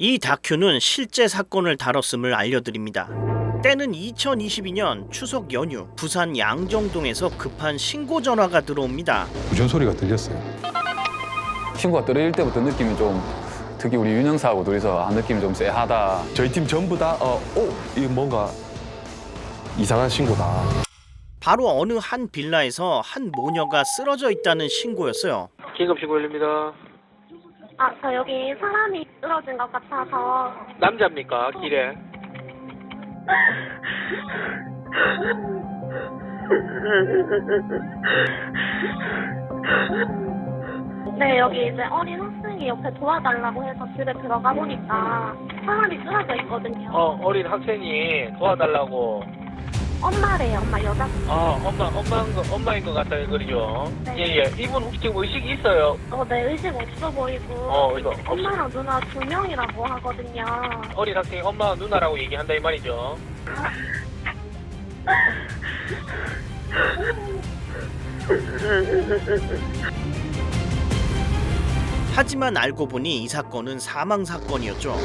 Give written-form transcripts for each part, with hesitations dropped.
이 다큐는 실제 사건을 다뤘음을 알려드립니다. 때는 2022년 추석 연휴, 부산 양정동에서 급한 신고 전화가 들어옵니다. 우전 소리가 들렸어요. 친구가 떨어질 때부터 느낌이 좀, 특히 우리 윤영사하고 둘이서 느낌이 좀 쎄하다. 저희 팀 전부 다 이거 뭔가 이상한 신고다. 바로 어느 한 빌라에서 한 모녀가 쓰러져 있다는 신고였어요. 긴급신고 열립니다. 저 여기 사람이 쓰러진 것 같아서. 남자입니까? 길에? 네, 여기 이제 어린 학생이 옆에 도와달라고 해서 집에 들어가 보니까 사람이 쓰러져 있거든요. 어린 학생이 도와달라고. 엄마래요, 엄마 여자. 엄마인 것 같아요, 그러죠? 네. 예. 이분 혹시 지금 의식이 있어요? 네, 의식 없어 보이고. 이거 엄마랑 누나 2명이라고 하거든요. 어린 학생이 엄마, 누나라고 얘기한다 이 말이죠. 하지만 알고 보니 이 사건은 사망 사건이었죠.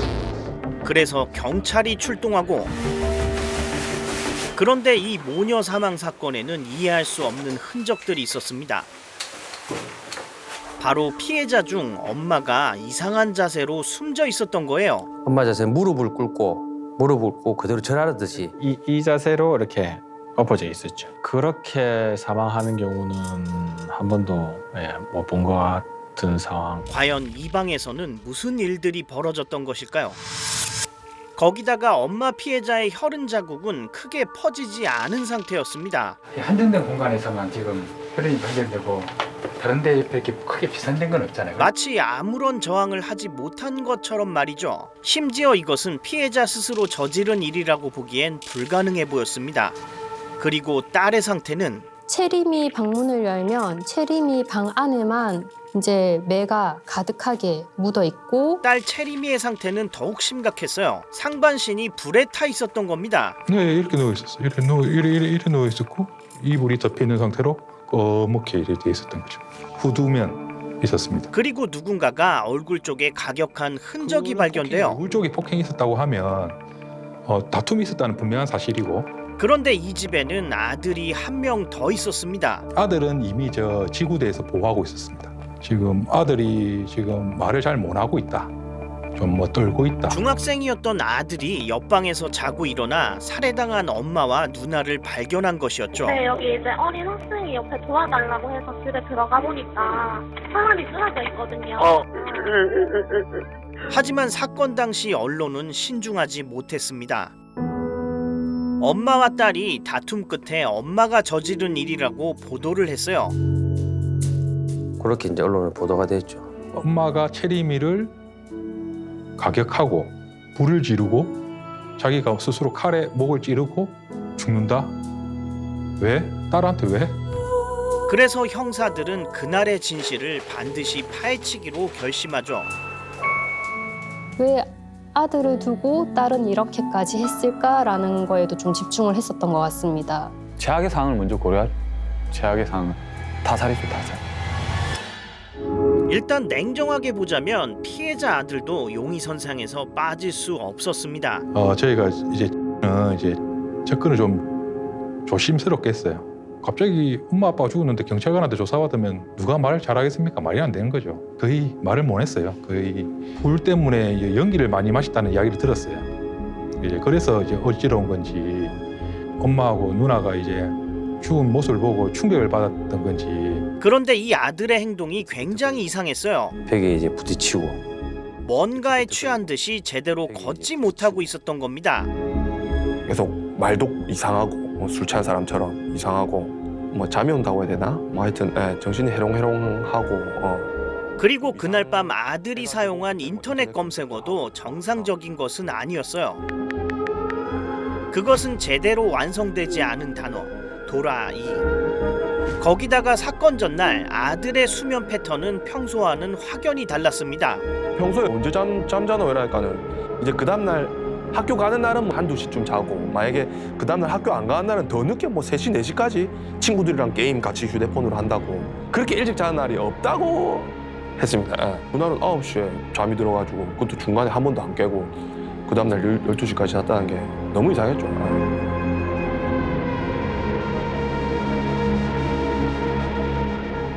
그래서 경찰이 출동하고, 그런데 이 모녀 사망 사건에는 이해할 수 없는 흔적들이 있었습니다. 바로 피해자 중 엄마가 이상한 자세로 숨져 있었던 거예요. 엄마 자세 무릎을 꿇고 그대로 절하듯이. 이 자세로 이렇게 엎어져 있었죠. 그렇게 사망하는 경우는 한 번도 못 본 것 같은 상황. 과연 이 방에서는 무슨 일들이 벌어졌던 것일까요? 거기다가 엄마 피해자의 혈흔 자국은 크게 퍼지지 않은 상태였습니다. 한정된 공간에서만 지금 혈흔이 발견되고 다른 데 이렇게 크게 비산된 건 없잖아요. 마치 아무런 저항을 하지 못한 것처럼 말이죠. 심지어 이것은 피해자 스스로 저지른 일이라고 보기엔 불가능해 보였습니다. 그리고 딸의 상태는 채림이 방문을 열면 채림이 방 안에만 이제 매가 가득하게 묻어 있고, 딸 채림이의 상태는 더욱 심각했어요. 상반신이 불에 타 있었던 겁니다. 네, 이렇게 누워 있었어요. 이렇게 누워 있었고 이불이 덮여 있는 상태로 검게 이렇게 돼 있었던 거죠. 후두면 있었습니다. 그리고 누군가가 얼굴 쪽에 가격한 흔적이 발견돼요. 얼굴 쪽에 폭행이 있었다고 하면 다툼이 있었다는 분명한 사실이고, 그런데 이 집에는 아들이 한 명 더 있었습니다. 아들은 이미 지구대에서 보호하고 있었습니다. 지금 아들이 지금 말을 잘 못하고 있다. 좀 떨고 있다. 중학생이었던 아들이 옆방에서 자고 일어나 살해당한 엄마와 누나를 발견한 것이었죠. 네, 여기 이제 어린 학생이 옆에 도와달라고 해서 집에 들어가 보니까 사람이 쓰러져 있거든요. 하지만 사건 당시 언론은 신중하지 못했습니다. 엄마와 딸이 다툼 끝에 엄마가 저지른 일이라고 보도를 했어요. 그렇게 이제 언론에 보도가 됐죠. 엄마가 채림이를 가격하고 불을 지르고 자기가 스스로 칼에 목을 찌르고 죽는다? 왜? 딸한테 왜? 그래서 형사들은 그날의 진실을 반드시 파헤치기로 결심하죠. 왜 아들을 두고 딸은 이렇게까지 했을까라는 거에도 좀 집중을 했었던 것 같습니다. 최악의 상황을 먼저 고려하죠. 최악의 상황은 타살이죠, 타살. 일단 냉정하게 보자면 피해자 아들도 용의선상에서 빠질 수 없었습니다. 저희가 이제 접근을 좀 조심스럽게 했어요. 갑자기 엄마 아빠가 죽었는데 경찰관한테 조사받으면 누가 말을 잘하겠습니까? 말이 안 되는 거죠. 거의 말을 못 했어요. 거의 불 때문에 연기를 많이 마셨다는 이야기를 들었어요. 그래서 어지러운 건지 엄마하고 누나가 죽은 모습을 보고 충격을 받았던 건지. 그런데 이 아들의 행동이 굉장히 이상했어요. 벽에 부딪히고. 뭔가에 취한 듯이 제대로 걷지 못하고 있었던 겁니다. 계속 말도 이상하고 술 취한 사람처럼 이상하고 잠이 온다고 해야 되나? 하여튼 정신이 해롱해롱하고. 그리고 그날 밤 아들이 사용한 인터넷 검색어도 정상적인 것은 아니었어요. 그것은 제대로 완성되지 않은 단어, 도라이. 거기다가 사건 전날 아들의 수면 패턴은 평소와는 확연히 달랐습니다. 평소에 언제 잠자나 이러니까는 이제 그 다음날 학교 가는 날은 한두 시쯤 자고, 만약에 그 다음날 학교 안 가는 날은 더 늦게 3시, 4시까지 친구들이랑 게임 같이 휴대폰으로 한다고. 그렇게 일찍 자는 날이 없다고 했습니다. 예. 그날은 9시에 잠이 들어가지고 그것도 중간에 한 번도 안 깨고 그 다음날 12시까지 잤다는 게 너무 이상했죠. 예.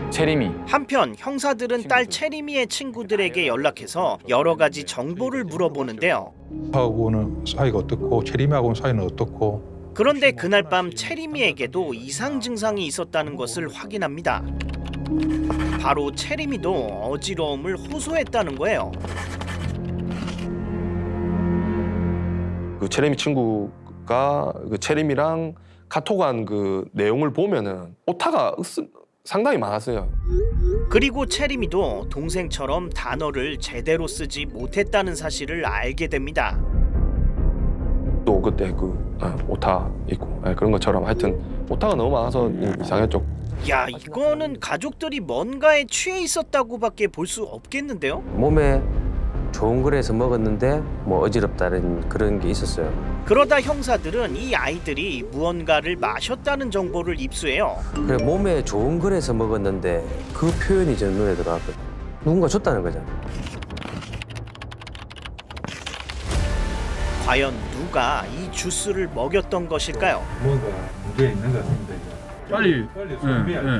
체림이 한편 형사들은 딸 채림이의 친구들에게 연락해서 여러 가지 정보를 물어보는데요. 하고는 사이가 어떻고 체림이하고는 사이는 어떻고. 그런데 그날 밤 채림이에게도 이상 증상이 있었다는 것을 확인합니다. 바로 채림이도 어지러움을 호소했다는 거예요. 그 채림이 친구가 그 채림이랑 카톡한 그 내용을 보면은 오타가 상당히 많았어요. 그리고 채림이도 동생처럼 단어를 제대로 쓰지 못했다는 사실을 알게 됩니다. 또 그때 그 오타 있고 그런 것처럼 하여튼 오타가 너무 많아서 이상했죠. 야, 이거는 가족들이 뭔가에 취해 있었다고밖에 볼 수 없겠는데요? 몸에 좋은 거래서 먹었는데 뭐 어지럽다는 그런 게 있었어요. 그러다 형사들은 이 아이들이 무언가를 마셨다는 정보를 입수해요. 그래 몸에 좋은 거래서 먹었는데 그 표현이 제 눈에 들어왔거든. 누군가 줬다는 거잖아. 과연 누가 이 주스를 먹였던 것일까요? 뭔가 문제 있는 것 같습니다. 빨리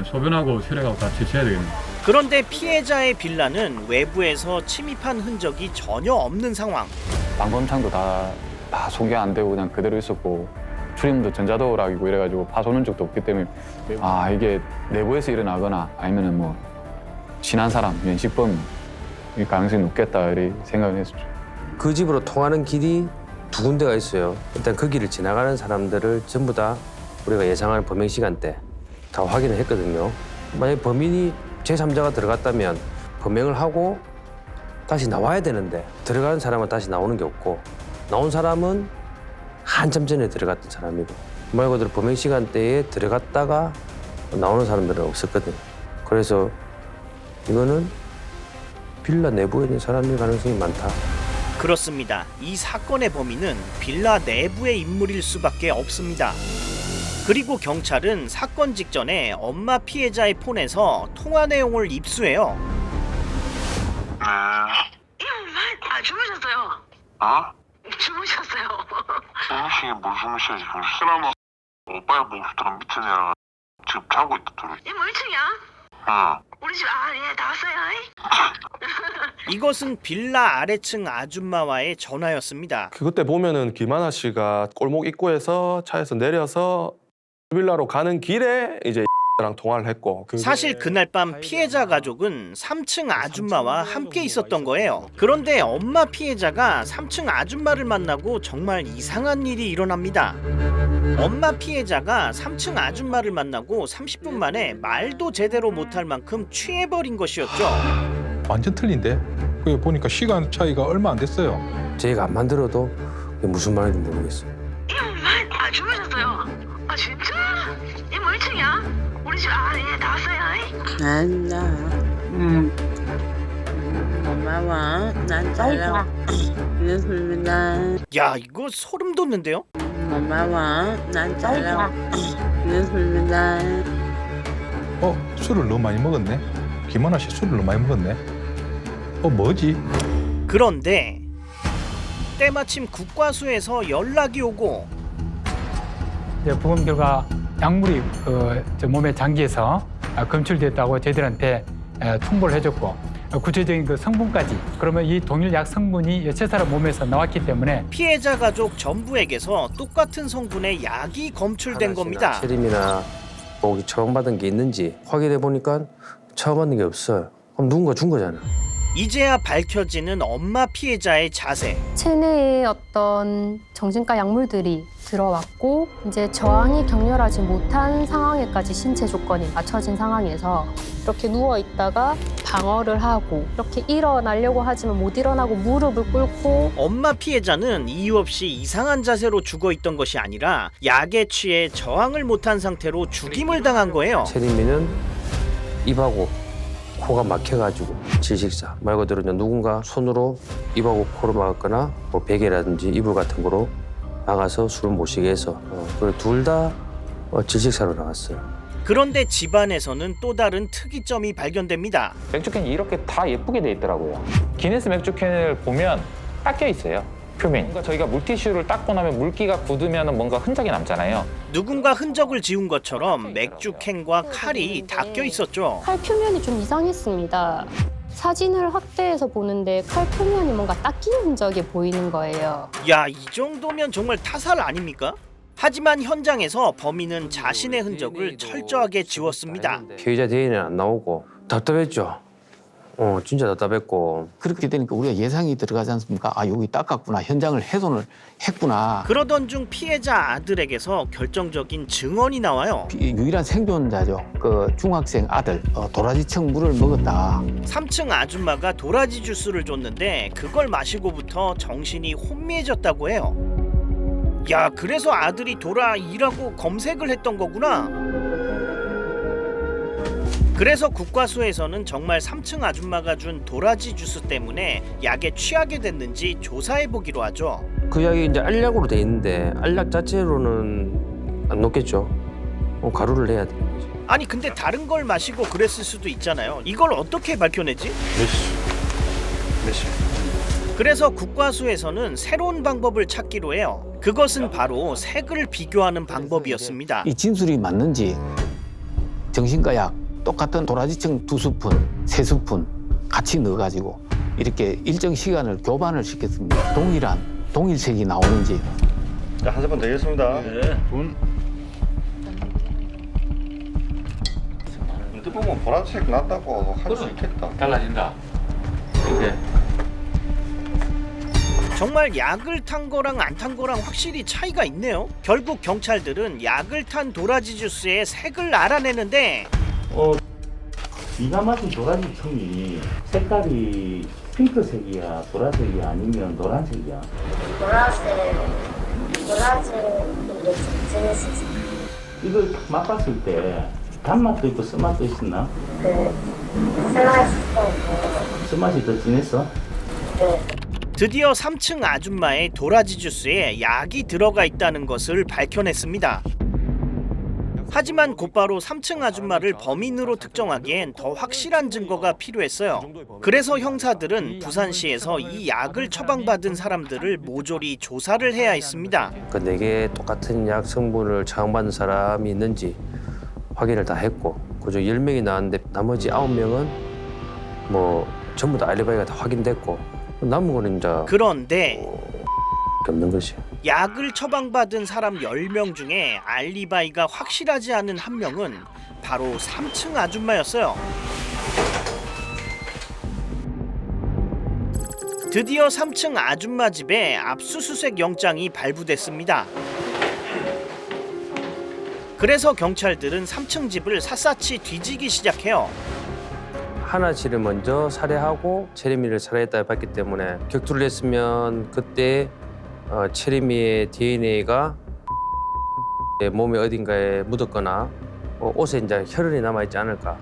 소변하고 혈액하고 다 채취해야 되겠네. 그런데 피해자의 빌라는 외부에서 침입한 흔적이 전혀 없는 상황. 방범창도 다 소개 안 되고 그냥 그대로 있었고 출입문도 전자도어락이고 이래가지고 파손한 적도 없기 때문에 아 이게 내부에서 일어나거나 아니면은 뭐 친한 사람 면식범일 가능성이 높겠다 이렇게 생각을 했었죠. 그 집으로 통하는 길이 두 군데가 있어요. 일단 그 길을 지나가는 사람들을 전부 다 우리가 예상하는 범행 시간대 다 확인을 했거든요. 만약 범인이 제3자가 들어갔다면 범행을 하고 다시 나와야 되는데 들어가는 사람은 다시 나오는 게 없고 나온 사람은 한참 전에 들어갔던 사람이고 말 그대로 범행 시간대에 들어갔다가 나오는 사람들은 없었거든요. 그래서 이거는 빌라 내부에 있는 사람일 가능성이 많다. 그렇습니다. 이 사건의 범인은 빌라 내부의 인물일 수밖에 없습니다. 그리고 경찰은 사건 직전에 엄마 피해자의 폰에서 통화 내용을 입수해요. 주무셨어요. 어? 주무셨어요. 주무시긴 뭘 주무셔야지. 쓰나마 오빠의 목소리랑 밑에 내려가 지금 자고 있다 둘이. 뭐 1층이야? 응. 우리 집 예, 다 왔어요. 이것은 빌라 아래층 아줌마와의 전화였습니다. 그때 보면은 김하나 씨가 골목 입구에서 차에서 내려서 빌라로 가는 길에 이제 랑 통화를 했고 사실 그날 밤 피해자 가족은 3층 아줌마와 함께 있었던 거예요. 그런데 엄마 피해자가 3층 아줌마를 만나고 정말 이상한 일이 일어납니다. 엄마 피해자가 3층 아줌마를 만나고 30분 만에 말도 제대로 못할 만큼 취해버린 것이었죠. 완전 틀린데? 그 보니까 시간 차이가 얼마 안 됐어요. 저희가 안 만들어도 이게 무슨 말인지 모르겠어요. 주무셨어요. 진짜? 뭐 1층이야? 우리 집 예, 다 왔어요. 안나. 고마워. 난 잘라고. 이랬습니다. 야, 이거 소름 돋는데요? 고마워. 난 잘라고. 이랬습니다. 술을 너무 많이 먹었네. 김하나 씨 술을 너무 많이 먹었네. 뭐지? 그런데 때마침 국과수에서 연락이 오고 부검 결과 약물이 저 몸의 장기에서 검출됐다고 저희들한테 통보를 해줬고 구체적인 그 성분까지 그러면 이 동일 약 성분이 여체 사람 몸에서 나왔기 때문에 피해자 가족 전부에게서 똑같은 성분의 약이 검출된 겁니다. 체림이나 뭐 처방받은 게 있는지 확인해 보니까 처방받는 게 없어요. 그럼 누군가 준 거잖아. 이제야 밝혀지는 엄마 피해자의 자세. 체내에 어떤 정신과 약물들이 들어왔고 이제 저항이 격렬하지 못한 상황에까지 신체 조건이 맞춰진 상황에서 이렇게 누워 있다가 방어를 하고 이렇게 일어나려고 하지만 못 일어나고 무릎을 꿇고 엄마 피해자는 이유 없이 이상한 자세로 죽어 있던 것이 아니라 약에 취해 저항을 못한 상태로 죽임을 당한 거예요. 체림이는 입하고 코가 막혀가지고 질식사 말 그대로 누군가 손으로 입하고 코를 막았거나 뭐 베개라든지 이불 같은 거로 막아서 술을 못 쉬게 해서 그리고 둘 다 질식사로 나갔어요. 그런데 집안에서는 또 다른 특이점이 발견됩니다. 맥주캔이 이렇게 다 예쁘게 돼 있더라고요. 기네스 맥주캔을 보면 닦여 있어요. 표면이. 뭔가 저희가 물티슈를 닦고 나면 물기가 굳으면 뭔가 흔적이 남잖아요. 누군가 흔적을 지운 것처럼 맥주캔과 칼이 닦여 있었죠. 칼 표면이 좀 이상했습니다. 사진을 확대해서 보는데 칼 표면이 뭔가 닦인 흔적이 보이는 거예요. 야, 이 정도면 정말 타살 아닙니까? 하지만 현장에서 범인은 자신의 흔적을 철저하게 지웠습니다. 피해자 DNA는 안 나오고 답답했죠. 진짜 답답했고. 그렇게 되니까 우리가 예상이 들어가지 않습니까? 아, 여기 닦았구나. 현장을 훼손을 했구나. 그러던 중 피해자 아들에게서 결정적인 증언이 나와요. 유일한 생존자죠. 그 중학생 아들 도라지청 물을 먹었다. 3층 아줌마가 도라지 주스를 줬는데 그걸 마시고부터 정신이 혼미해졌다고 해요. 야, 그래서 아들이 도라이라고 검색을 했던 거구나. 그래서 국과수에서는 정말 3층 아줌마가 준 도라지 주스 때문에 약에 취하게 됐는지 조사해보기로 하죠. 그 약이 이제 알약으로 돼 있는데 알약 자체로는 안 녹겠죠. 가루를 내야 되는 거죠. 아니 근데 다른 걸 마시고 그랬을 수도 있잖아요. 이걸 어떻게 밝혀내지? 그래서 국과수에서는 새로운 방법을 찾기로 해요. 그것은 바로 색을 비교하는 방법이었습니다. 이 진술이 맞는지 정신과 약 똑같은 도라지청 2스푼, 3스푼 같이 넣어가지고 이렇게 일정 시간을 교반을 시켰습니다. 동일색이 나오는지. 자, 한 세번 되겠습니다. 네. 언뜻 보면 보라색 낫다고 할 수 있겠다. 달라진다. 이게 정말 약을 탄 거랑 안 탄 거랑 확실히 차이가 있네요. 결국 경찰들은 약을 탄 도라지 주스의 색을 알아내는데 네가 마신 도라지 청이 색깔이 핑크색이야, 보라색이야, 아니면 노란색이야? 도라지 지냈었어. 이걸 맛봤을 때 단맛도 있고 쓴맛도 있었나? 네. 쓴맛이 더 진했어? 네. 드디어 3층 아줌마의 도라지 주스에 약이 들어가 있다는 것을 밝혀냈습니다. 하지만 곧바로 3층 아줌마를 범인으로 특정하기엔 더 확실한 증거가 필요했어요. 그래서 형사들은 부산시에서 이 약을 처방받은 사람들을 모조리 조사를 해야 했습니다. 그 4개 똑같은 약 성분을 처방받은 사람이 있는지 확인을 다 했고 그중 10명이 나왔는데 나머지 9명은 뭐 전부 다 알리바이가 다 확인됐고 남은 거는 이제 그런데 없는 것이. 약을 처방받은 사람 10명 중에 알리바이가 확실하지 않은 한 명은 바로 3층 아줌마였어요. 드디어 3층 아줌마 집에 압수수색 영장이 발부됐습니다. 그래서 경찰들은 3층 집을 샅샅이 뒤지기 시작해요. 하나 씨를 먼저 살해하고 채림이를 살해했다 봤기 때문에 격투를 했으면 그때 채림이의 DNA가 몸의 어딘가에 묻었거나 옷에 이제 혈흔이 남아있지 않을까.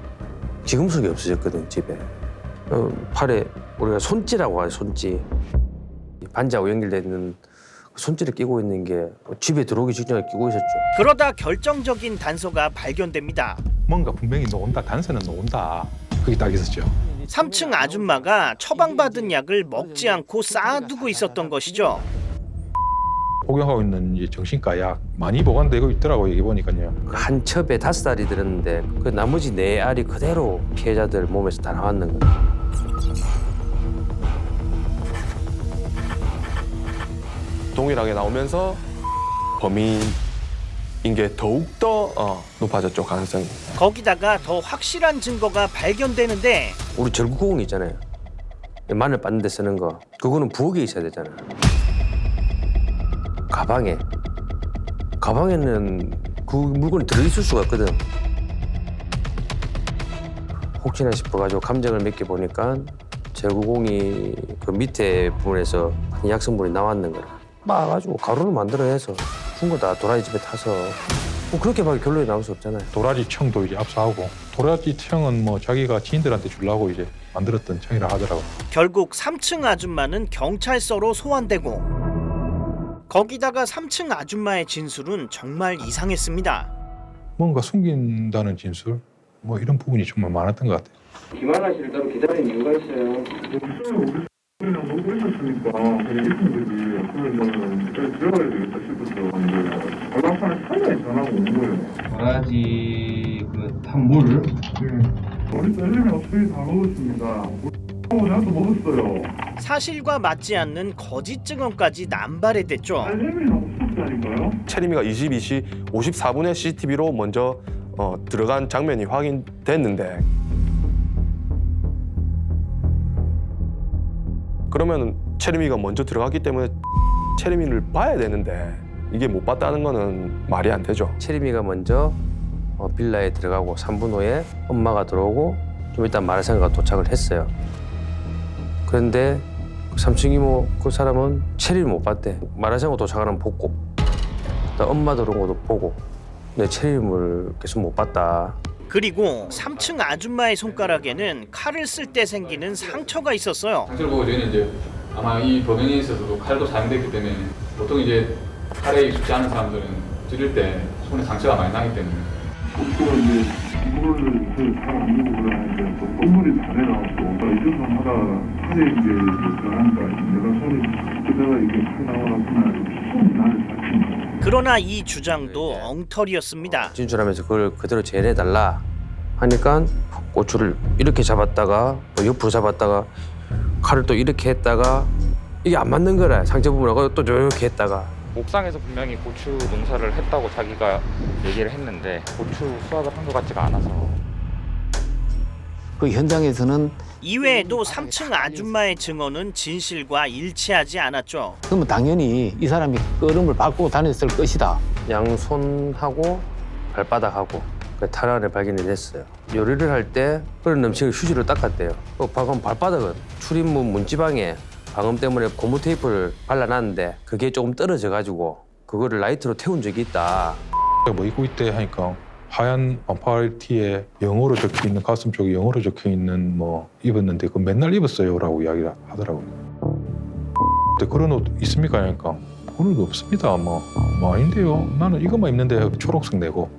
지금속이 없어졌거든, 집에. 팔에 우리가 손찌라고 하죠, 손찌. 반지하고 연결되어 있는 손찌를 끼고 있는 게 집에 들어오기 직전에 끼고 있었죠. 그러다 결정적인 단서가 발견됩니다. 뭔가 분명히 놓은다. 단서는 놓은다. 그게 딱 있었죠. 3층 아줌마가 처방받은 약을 먹지 않고 쌓아두고 있었던 것이죠. 복용하고 있는 이 정신과 약 많이 보관되고 있더라고요. 여기 보니까요. 한 첩에 5알이 들었는데 그 나머지 4알이 그대로 피해자들 몸에서 다 나왔는 거예요. 동일하게 나오면서 범인인 게 더욱더 높아졌죠, 가능성이. 거기다가 더 확실한 증거가 발견되는데 우리 절구공 있잖아요. 마늘 빻는 데 쓰는 거. 그거는 부엌에 있어야 되잖아. 가방에는 그 물건이 들어있을 수가 없거든. 혹시나 싶어가지고 감정을 몇 개 보니까 절구공이 그 밑에 부분에서 약 성분이 나왔는 거라. 빻아가지고 가루를 만들어내서 푼 거 다 도라지 집에 타서 뭐 그렇게밖에 결론이 나올 수 없잖아요. 도라지 청도 이제 압수하고 도라지 청은 뭐 자기가 지인들한테 주려고 이제 만들었던 청이라 하더라고. 결국 3층 아줌마는 경찰서로 소환되고 거기다가 3층 아줌마의 진술은 정말 이상했습니다. 뭔가 숨긴다는 진술 뭐 이런 부분이 좀 많았던 것 같아요. 김하나 씨를 따로 기다린 이유가 있어요. 그냥 너무 있었으니까 그냥 있은 거지. 그러면 들어가야 되겠다 싶어서 관람판에 사장이 전화가 온 거예요. 바가지 그 탄물. 우리 셀리면 수위 다 먹었습니다. 나도 먹었어요. 사실과 맞지 않는 거짓 증언까지 남발해댔죠. 체리미가 22시 54분에 CCTV로 먼저 들어간 장면이 확인됐는데 그러면 체리미가 먼저 들어갔기 때문에 체리미를 봐야 되는데 이게 못 봤다는 거는 말이 안 되죠. 체리미가 먼저 빌라에 들어가고 3분 후에 엄마가 들어오고 좀 이따 마라샹가가 도착을 했어요. 그런데 3층 이모 그 사람은 체리를 못 봤대. 마라샹가 도착하는 보고 엄마 들어온 것도 보고 근데 체리를 계속 못 봤다. 그리고 3층 아줌마의 손가락에는 칼을 쓸 때 생기는 상처가 있었어요. 상처를 보고 저희는 이제 아마 이 범행에 있어서도 칼도 사용됐기 때문에 보통 이제 칼에 익숙지 않은 사람들은 찌를 때 손에 상처가 많이 나기 때문에 또 이제 이거를 그 사람 이고 그러는데 또 건물이 다 내려가고 이틀만 하다 칼에 이제 들어가니까 내가 손이 그다가 이게 칼 나와가지고 손이 나를 다친 거야. 그러나 이 주장도 엉터리였습니다. 진술하면서 그걸 그대로 재현해달라 하니까 고추를 이렇게 잡았다가 뭐 옆으로 잡았다가 칼을 또 이렇게 했다가 이게 안 맞는 거라. 상처 부분하고 또 이렇게 했다가 옥상에서 분명히 고추 농사를 했다고 자기가 얘기를 했는데 고추 수확을 한 것 같지가 않아서. 그 현장에서는 이외에도 3층 아줌마의 증언은 진실과 일치하지 않았죠. 그러면 당연히 이 사람이 끓음을 밟고 다녔을 것이다. 양손하고 발바닥하고 탈환을 발견이 됐어요. 요리를 할 때 흐른 음식을 휴지로 닦았대요. 방금 발바닥은 출입문 문지방에 방음 때문에 고무 테이프를 발라놨는데 그게 조금 떨어져가지고 그거를 라이트로 태운 적이 있다. 뭐 입고 있대 하니까 하얀 반팔티에 영어로 적혀있는 가슴 쪽에 영어로 적혀있는 뭐 입었는데 그 맨날 입었어요라고 이야기를 하더라고요. 근데 그런 옷 있습니까? 하니까 그런 옷 없습니다. 뭐 아닌데요. 나는 이것만 입는데 초록색 내고.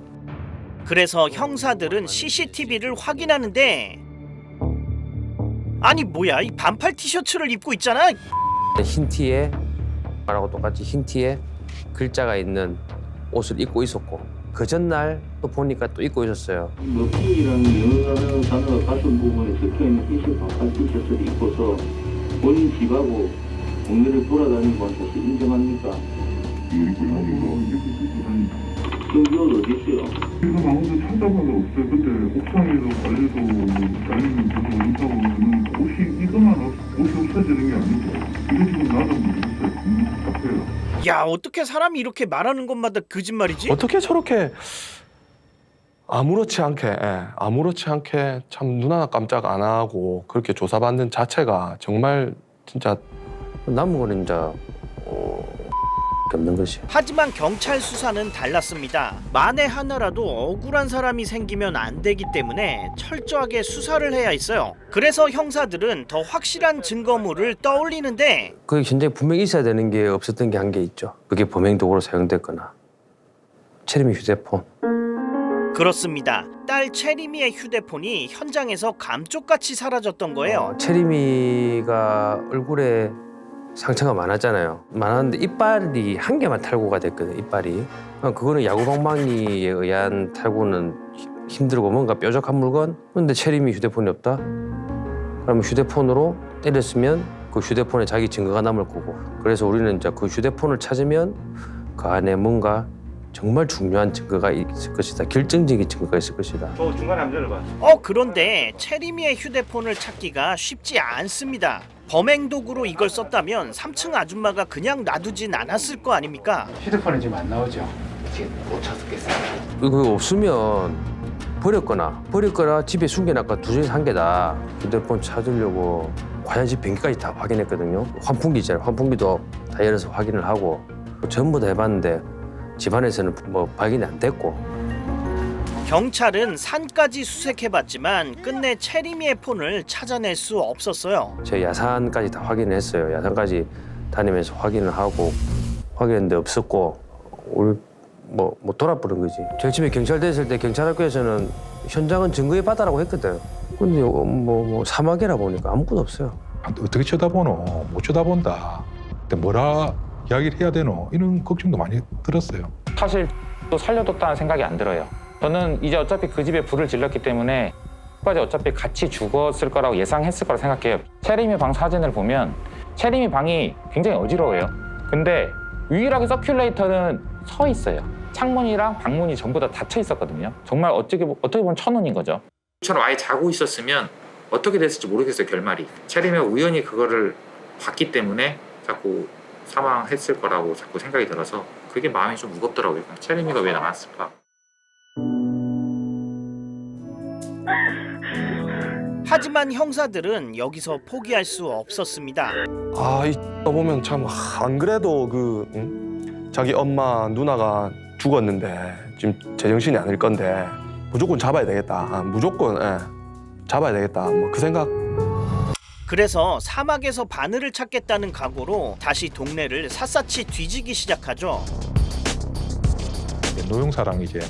그래서 형사들은 CCTV를 확인하는데 아니 뭐야 이 반팔 티셔츠를 입고 있잖아. 흰 티에 말하고 똑같이 흰 티에 글자가 있는 옷을 입고 있었고 그 전날 또 보니까 또 입고 있었어요. 먹기라는 영어라는 단어가 가슴 부분에 적혀있는 흰색 반팔 티셔츠를 입고서 본인 집하고 동네를 돌아다니는 건 사실 인정합니까? 그럼 이 옷 어디 있어요? 그래서 아무도 찾아본 게 없어요. 그때 옥상에서 관리도 달리는 것도 못하고 옷이 이것만 옷이 없어지는 게 아니고 이거 지금 나도 모르겠어요. 같아요. 야 어떻게 사람이 이렇게 말하는 것마다 거짓말이지? 어떻게 저렇게 아무렇지 않게 참 눈 하나 깜짝 안 하고 그렇게 조사받는 자체가 정말 진짜 남은 거는 이제 없는 것이. 하지만 경찰 수사는 달랐습니다. 만에 하나라도 억울한 사람이 생기면 안 되기 때문에 철저하게 수사를 해야 했어요. 그래서 형사들은 더 확실한 증거물을 떠올리는데 그 현장에 분명히 있어야 되는 게 없었던 게 한 개 있죠. 그게 범행 도구로 사용됐거나 체리미 휴대폰. 그렇습니다. 딸 체리미의 휴대폰이 현장에서 감쪽같이 사라졌던 거예요. 체리미가 얼굴에 상처가 많았잖아요. 많았는데 이빨이 한 개만 탈구가 됐거든. 이빨이. 그거는 야구방망이에 의한 탈구는 힘들고 뭔가 뾰족한 물건. 근데 체리미 휴대폰이 없다. 그러면 휴대폰으로 때렸으면 그 휴대폰에 자기 증거가 남을 거고. 그래서 우리는 이제 그 휴대폰을 찾으면 그 안에 뭔가 정말 중요한 증거가 있을 것이다. 결정적인 증거가 있을 것이다. 저 중간에 한번 열어봐. 그런데 체리미의 휴대폰을 찾기가 쉽지 않습니다. 범행 도구로 이걸 썼다면 3층 아줌마가 그냥 놔두진 않았을 거 아닙니까? 휴대폰은 지금 안 나오죠. 지금 못 찾았겠어요. 그거 없으면 버렸거나 집에 숨겨놨거나 두 중에서 한 개다. 휴대폰 찾으려고 화장실 변기까지 다 확인했거든요. 환풍기 있잖아요. 환풍기도 다 열어서 확인을 하고 전부 다 해봤는데 집안에서는 뭐 발견이 안 됐고. 경찰은 산까지 수색해봤지만 끝내 체리미의 폰을 찾아낼 수 없었어요. 제 야산까지 다 확인했어요. 야산까지 다니면서 확인을 하고 확인했는데 없었고 우리 뭐 돌아버린 거지. 제일 처음에 경찰 됐을 때 경찰학교에서는 현장은 증거의 바다라고 했거든. 근데 뭐 사막이라 보니까 아무것도 없어요. 어떻게 쳐다보노? 못 쳐다본다. 근데 뭐라 이야기를 해야 되노? 이런 걱정도 많이 들었어요. 사실 또 살려뒀다는 생각이 안 들어요. 저는 이제 어차피 그 집에 불을 질렀기 때문에 끝까지 어차피 같이 죽었을 거라고 예상했을 거라고 생각해요. 채림이 방 사진을 보면 채림이 방이 굉장히 어지러워요. 근데 유일하게 서큘레이터는 서 있어요. 창문이랑 방문이 전부 다 닫혀 있었거든요. 정말 어떻게 보면 천운인 거죠. 처럼 아예 자고 있었으면 어떻게 됐을지 모르겠어요, 결말이. 채림이가 우연히 그거를 봤기 때문에 자꾸 사망했을 거라고 자꾸 생각이 들어서 그게 마음이 좀 무겁더라고요. 채림이가 왜 나왔을까? 하지만 형사들은 여기서 포기할 수 없었습니다. 이 보면 참 안 그래도 자기 엄마 누나가 죽었는데 지금 제정신이 아닐 건데 무조건 잡아야 되겠다. 무조건 잡아야 되겠다. 뭐 그 생각. 그래서 사막에서 바늘을 찾겠다는 각오로 다시 동네를 샅샅이 뒤지기 시작하죠. 노영사랑 이제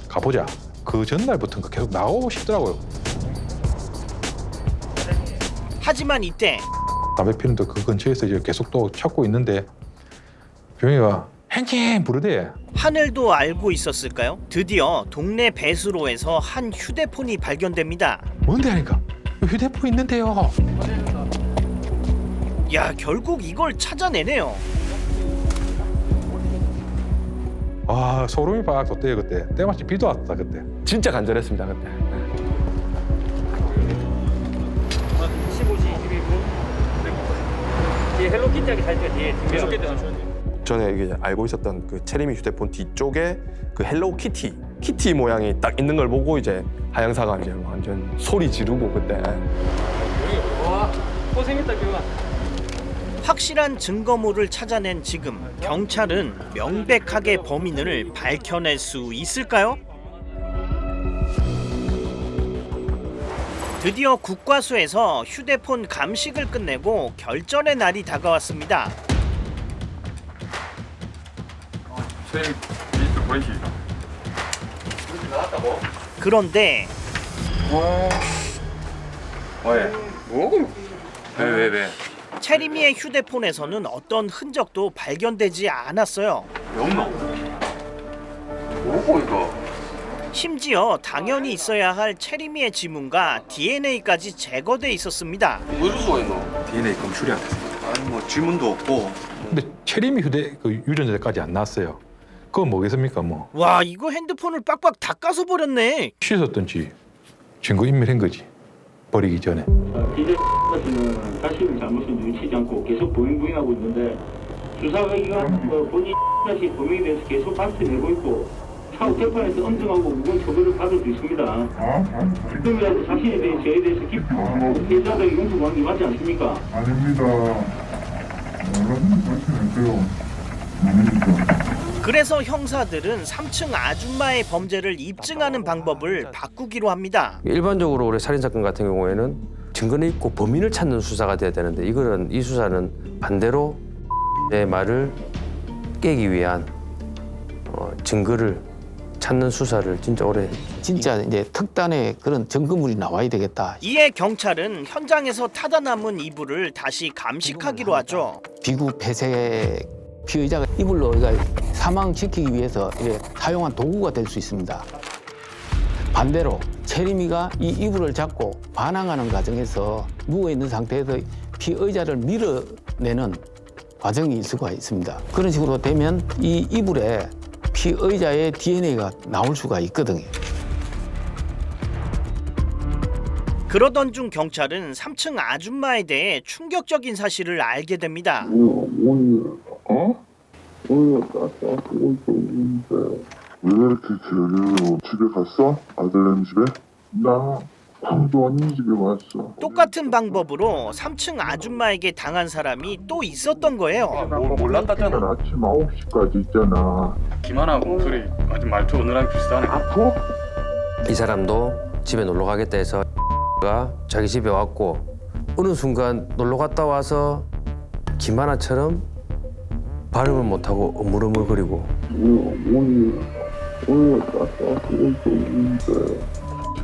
가보자. 그 전날부터는 계속 나오고 싶더라고요. 하지만 이때 담배 피는데 그 근처에서 이제 계속 또 찾고 있는데 병이가 henkim 부르대. 하늘도 알고 있었을까요? 드디어 동네 배수로에서 한 휴대폰이 발견됩니다. 뭔데 하니까 휴대폰 있는데요. 야, 결국 이걸 찾아내네요. 아, 소름이 팍 돋대요 그때. 때마침 비도 왔다 그때. 진짜 간절했습니다 그때. 15시 22분. 뒤에 헬로키티하게 잘 때 뒤에 헬로키티 전에 이게 알고 있었던 그 채림이 휴대폰 뒤쪽에 그 헬로키티 모양이 딱 있는 걸 보고 이제 하영사가 이제 완전 소리 지르고 그때. 와, 고생했다 기훈아. 확실한 증거물을 찾아낸 지금 경찰은 명백하게 범인을 밝혀낼 수 있을까요? 드디어 국과수에서 휴대폰 감식을 끝내고 결전의 날이 다가왔습니다. 그런데 왜? 채림이의 휴대폰에서는 어떤 흔적도 발견되지 않았어요. 뭐고 이거? 심지어 당연히 있어야 할 채림이의 지문과 DNA까지 제거돼 있었습니다. 이럴 수가 있노? DNA 검출이 안 됐습니다. 아니 뭐 지문도 없고. 근데 채림이 그 유전자까지 안 나왔어요. 그건 뭐겠습니까 뭐. 와, 이거 핸드폰을 빡빡 닦아서 버렸네. 씻었던지 증거 인멸한 거지. 버리기 전에. 이제 같은 자신의 잘못을 눈치지 않고 계속 범인 부인하고 있는데 수사기관 본인 다시 범인에 대해서 계속 밝혀내고 있고 차후 재판에서 엄정하고 무거운 처벌을 받을 수 있습니다. 지금이라도 자신에 대해 저에 대해서 깊은 피해자들의 용서하는 게 맞지 않습니까? 아닙니다. 여러분 말씀하세요. 아닙니다. 그래서 형사들은 3층 아줌마의 범죄를 입증하는 방법을 바꾸기로 합니다. 일반적으로 우리 살인사건 같은 경우에는 증거는 있고 범인을 찾는 수사가 돼야 되는데 이 수사는 반대로 내 말을 깨기 위한 증거를 찾는 수사를 진짜 오래 진짜 이제 특단의 그런 증거물이 나와야 되겠다. 이에 경찰은 현장에서 타다 남은 이불을 다시 감식하기로 하죠. 비구 폐쇄 피의자가 이불로 우리가 사망시키기 위해서 사용한 도구가 될 수 있습니다. 반대로 채림이가 이 이불을 잡고 반항하는 과정에서 누워있는 상태에서 피의자를 밀어내는 과정이 있을 수가 있습니다. 그런 식으로 되면 이 이불에 피의자의 DNA가 나올 수가 있거든요. 그러던 중 경찰은 3층 아줌마에 대해 충격적인 사실을 알게 됩니다. 오늘 깎아고 있었는데 왜 이렇게 게으르고 집에 갔어? 아들네 집에? 나 아무도 아닌 집에 왔어. 똑같은 방법으로 3층 아줌마에게 당한 사람이 또 있었던 거예요. 몰랐다잖아. 아침 9시까지 있잖아. 김하나 목소리 완전 말투 오늘랑 비슷하네. 이 사람도 집에 놀러 가겠다 해서 가 자기 집에 왔고 어느 순간 놀러 갔다 와서 김하나처럼 발음을 못하고 어물어물거리고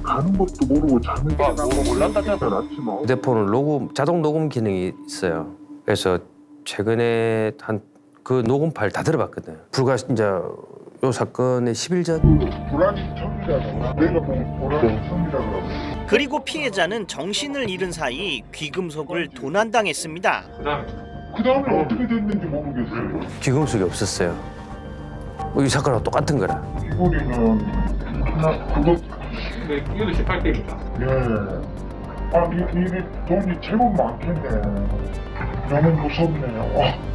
가는 것도 모르고 잠을 몰랐다잖아. 휴대폰은 자동 녹음 기능이 있어요. 그래서 최근에 한 그 녹음 파일 다 들어봤거든요. 불과 이제 요 사건의 10일 전. 불안이 청이라고 내가 보면 불안이 청이라고. 그리고 피해자는 정신을 잃은 사이 귀금속을 도난당했습니다. 그다음에 어떻게 됐는지 모르겠어요. 귀금속이 없었어요. 이 사건하고 똑같은 거라. 이번에는 그거 이것도 18대입니다. 예. 이게 돈이 제법 많겠네. 너무 무섭네요.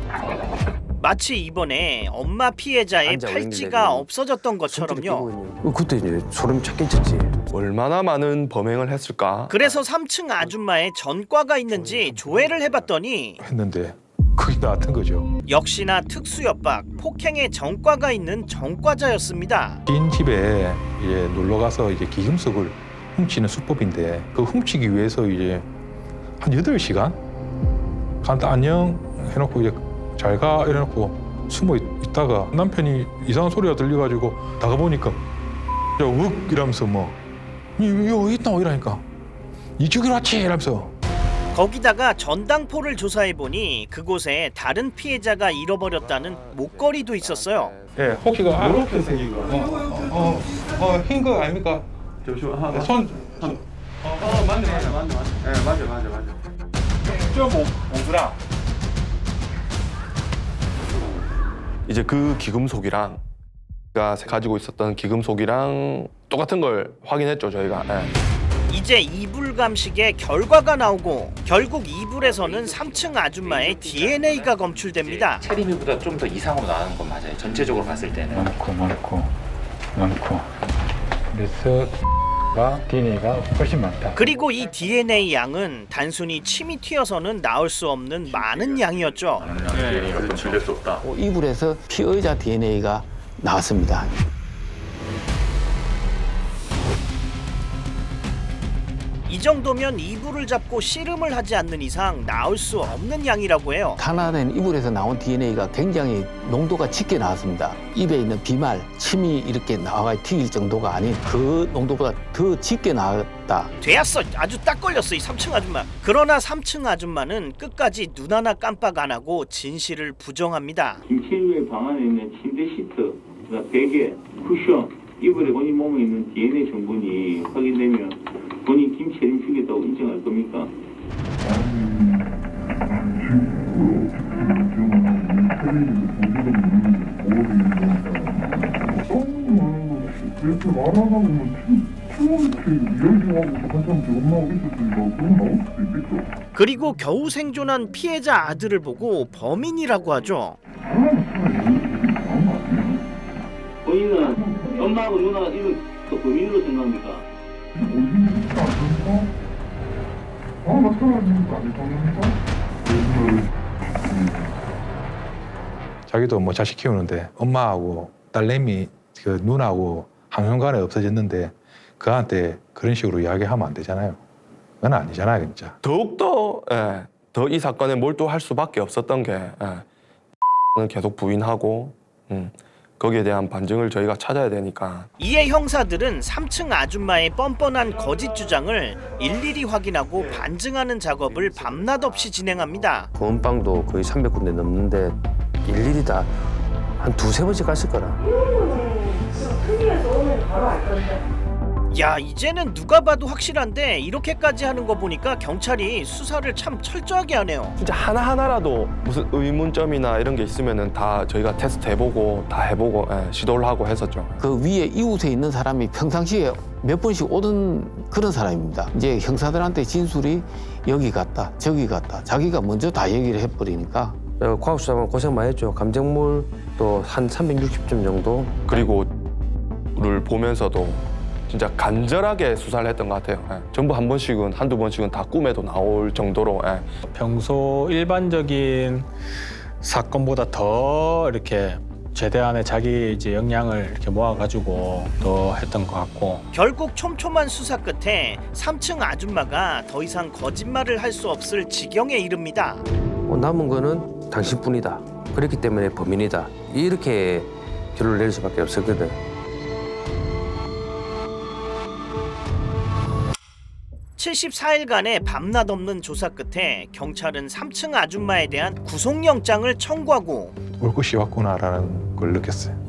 마치 이번에 엄마 피해자의 팔찌가 없어졌던 것처럼요. 그때 이제 소름 차 끼쳤지. 얼마나 많은 범행을 했을까? 그래서 3층 아줌마의 전과가 있는지 조회를 해봤더니 했는데 그게 같은 거죠. 역시나 특수협박, 폭행의 전과가 있는 전과자였습니다. 긴 집에 이제 놀러 가서 이제 기금속을 훔치는 수법인데 그 훔치기 위해서 이제 한 8시간 간다 안녕 해놓고 이제 잘 가 이래놓고 숨어 있다가 남편이 이상한 소리가 들려가지고 나가보니까 욱 이러면서 뭐 여기 있다 이러니까 이쪽으로 왔지 이러면서 거기다가 전당포를 조사해보니 그곳에 다른 피해자가 잃어버렸다는 목걸이도 있었어요. 예, 혹시가 이렇게 생긴 거. 흰 거 아닙니까? 잠시만. 손. 맞네. 예, 맞아. 저 몽수랑. 이제 그 기금속이랑 가지고 있었던 기금속이랑 똑같은 걸 확인했죠 저희가. 예. 이제 이불 감식의 결과가 나오고 결국 이불에서는 3층 아줌마의 DNA가 검출됩니다. 체리미보다 좀 더 이상으로 나오는 건 맞아요. 전체적으로 봤을 때는. 많고. 그래서 DNA가 훨씬 많다. 그리고 이 DNA 양은 단순히 침이 튀어서는 나올 수 없는 많은 양이었죠. DNA가 줄일 수 없다. 이불에서 피의자 DNA가 나왔습니다. 이 정도면 이불을 잡고 씨름을 하지 않는 이상 나올 수 없는 양이라고 해요. 탄화된 이불에서 나온 DNA가 굉장히 농도가 짙게 나왔습니다. 입에 있는 비말, 침이 이렇게 나와 튀길 정도가 아닌 그 농도보다 더 짙게 나왔다. 되었어. 아주 딱 걸렸어 이 3층 아줌마. 그러나 3층 아줌마는 끝까지 눈 하나 깜빡 안 하고 진실을 부정합니다. 김치류의 방 안에 있는 침대 시트, 베개, 쿠션, 이불에 본인 몸에 있는 DNA 성분이 확인되면 본인 김채림 죽였다고 인정할 겁니까? 그렇게 말하다 보면 이렇게 이야기하고 한참 엄마하고 있었으니까 그건 나올 수도 있겠죠. 그리고 겨우 생존한 피해자 아들을 보고 범인이라고 하죠. 본인은 엄마하고 누나가 이런 범인으로 생각합니까? 자기도 뭐 자식 키우는데 엄마하고 딸내미 그 누나하고 한순간에 없어졌는데 그한테 그런 식으로 이야기하면 안 되잖아요. 그건 아니잖아요, 진짜. 더욱더 더 이 사건에 몰두할 수밖에 없었던 게 계속 부인하고 거기에 대한 반증을 저희가 찾아야 되니까. 이에 형사들은 3층 아줌마의 뻔뻔한 거짓 주장을 일일이 확인하고 반증하는 작업을 밤낮 없이 진행합니다. 보험방도 거의 300군데 넘는데 일일이 다 한 두세 번씩 갔을 거라. 특이해서 오늘 바로 알 건데. 야, 이제는 누가 봐도 확실한데 이렇게까지 하는 거 보니까 경찰이 수사를 참 철저하게 하네요. 진짜 하나하나라도 무슨 의문점이나 이런 게 있으면은 다 저희가 테스트 해보고 다 해보고 시도를 하고 했었죠. 그 위에 이웃에 있는 사람이 평상시에 몇 번씩 오던 그런 사람입니다. 이제 형사들한테 진술이 여기 갔다 저기 갔다 자기가 먼저 다 얘기를 해버리니까. 과학수사만 고생 많이 했죠. 감정물도 한 360점 정도. 그리고 를 보면서도 진짜 간절하게 수사를 했던 것 같아요. 전부 한 번씩은 한두 번씩은 다 꿈에도 나올 정도로. 평소 일반적인 사건보다 더 이렇게 제대 안에 자기 이제 역량을 이렇게 모아가지고 더 했던 것 같고. 결국 촘촘한 수사 끝에 3층 아줌마가 더 이상 거짓말을 할 수 없을 지경에 이릅니다. 남은 거는 당신뿐이다. 그렇기 때문에 범인이다. 이렇게 결론을 내릴 수밖에 없었거든. (74일간의) 밤낮 없는 조사 끝에 경찰은 3층 아줌마에 대한 구속영장을 청구하고 올 것이 왔구나라는 걸 느꼈어요.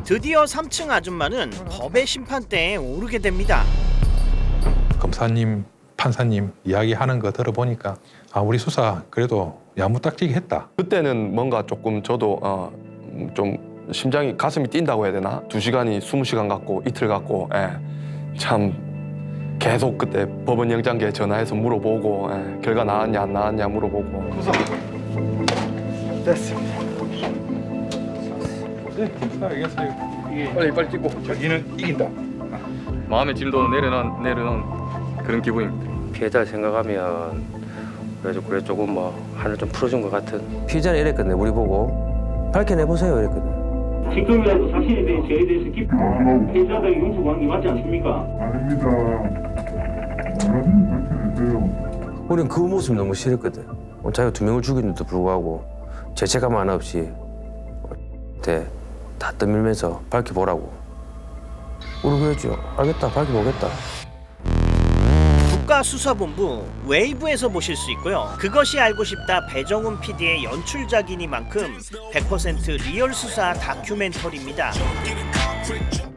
드디어 3층 아줌마는 법의 심판대에 오르게 됩니다. 검사님, 판사님 이야기하는 거 들어보니까 아, 우리 수사 그래도 야무딱지게 했다. 그때는 뭔가 조금 저도 좀 심장이 가슴이 뛴다고 해야 되나? 2시간이 20시간 같고 이틀 같고 참 계속 그때 법원 영장계에 전화해서 물어보고 결과 나왔냐 안 나왔냐 물어보고. 됐습니다. 네, 검사 알겠어요. 빨리 찍고 자기는 이긴다. 마음의 짐도 내려놓은 그런 기분입니다. 피해자를 생각하면 그래 조금 뭐 하늘 좀 풀어준 것 같은. 피해자는 이랬거든. 우리 보고 밝혀내보세요 이랬거든. 지금이라도 사실에 대해 저에 대해서 깊이 피해자들에게 용서하는 게 맞지 않습니까? 아닙니다. 원하시면 밝혀내세요. 우린 그 모습 너무 싫었거든. 자기가 2명을 죽였는데도 불구하고 죄책감 하나 없이 다 떠밀면서 밝혀보라고. 우리 그랬죠. 알겠다, 밝혀보겠다. 국가수사본부 웨이브에서 보실 수 있고요. 그것이 알고 싶다 배정훈 PD의 연출작이니만큼 100% 리얼 수사 다큐멘터리입니다.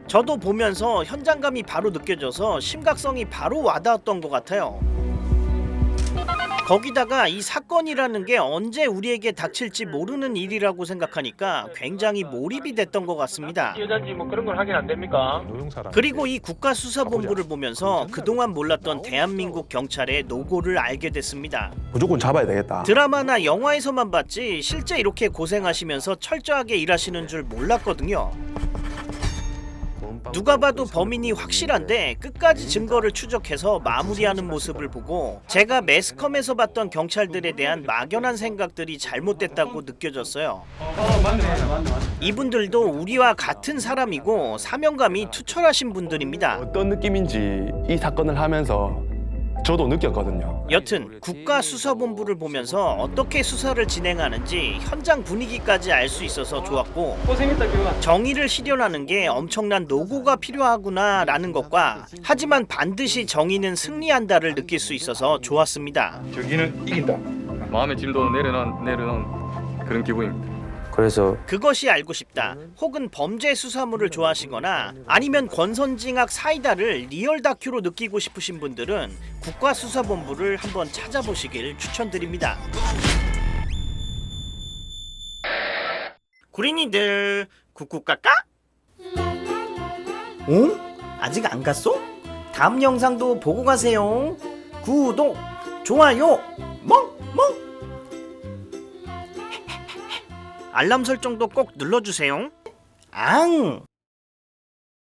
저도 보면서 현장감이 바로 느껴져서 심각성이 바로 와닿았던 것 같아요. 거기다가 이 사건이라는 게 언제 우리에게 닥칠지 모르는 일이라고 생각하니까 굉장히 몰입이 됐던 것 같습니다. 여잔지 뭐 그런 걸 확인 안 됩니까? 그리고 이 국가수사본부를 보면서 그동안 몰랐던 대한민국 경찰의 노고를 알게 됐습니다. 무조건 잡아야 되겠다. 드라마나 영화에서만 봤지 실제 이렇게 고생하시면서 철저하게 일하시는 줄 몰랐거든요. 누가 봐도 범인이 확실한데 끝까지 증거를 추적해서 마무리하는 모습을 보고 제가 매스컴에서 봤던 경찰들에 대한 막연한 생각들이 잘못됐다고 느껴졌어요. 맞네. 이분들도 우리와 같은 사람이고 사명감이 투철하신 분들입니다. 어떤 느낌인지 이 사건을 하면서 저도 느꼈거든요. 여튼 국가수사본부를 보면서 어떻게 수사를 진행하는지 현장 분위기까지 알 수 있어서 좋았고, 고생했다 교관. 정의를 실현하는 게 엄청난 노고가 필요하구나 라는 것과 하지만 반드시 정의는 승리한다를 느낄 수 있어서 좋았습니다. 저기는 이긴다. 마음의 짐도 내려놓은 그런 기분입니다. 그래서 그것이 알고 싶다 혹은 범죄 수사물을 좋아하시거나 아니면 권선징악 사이다를 리얼 다큐로 느끼고 싶으신 분들은 국가수사본부를 한번 찾아보시길 추천드립니다. 구린이들 쿡쿡 깎까? 응? 아직 안 갔어? 다음 영상도 보고 가세요. 구독, 좋아요, 멍멍. 알람 설정도 꼭 눌러주세요. 앙!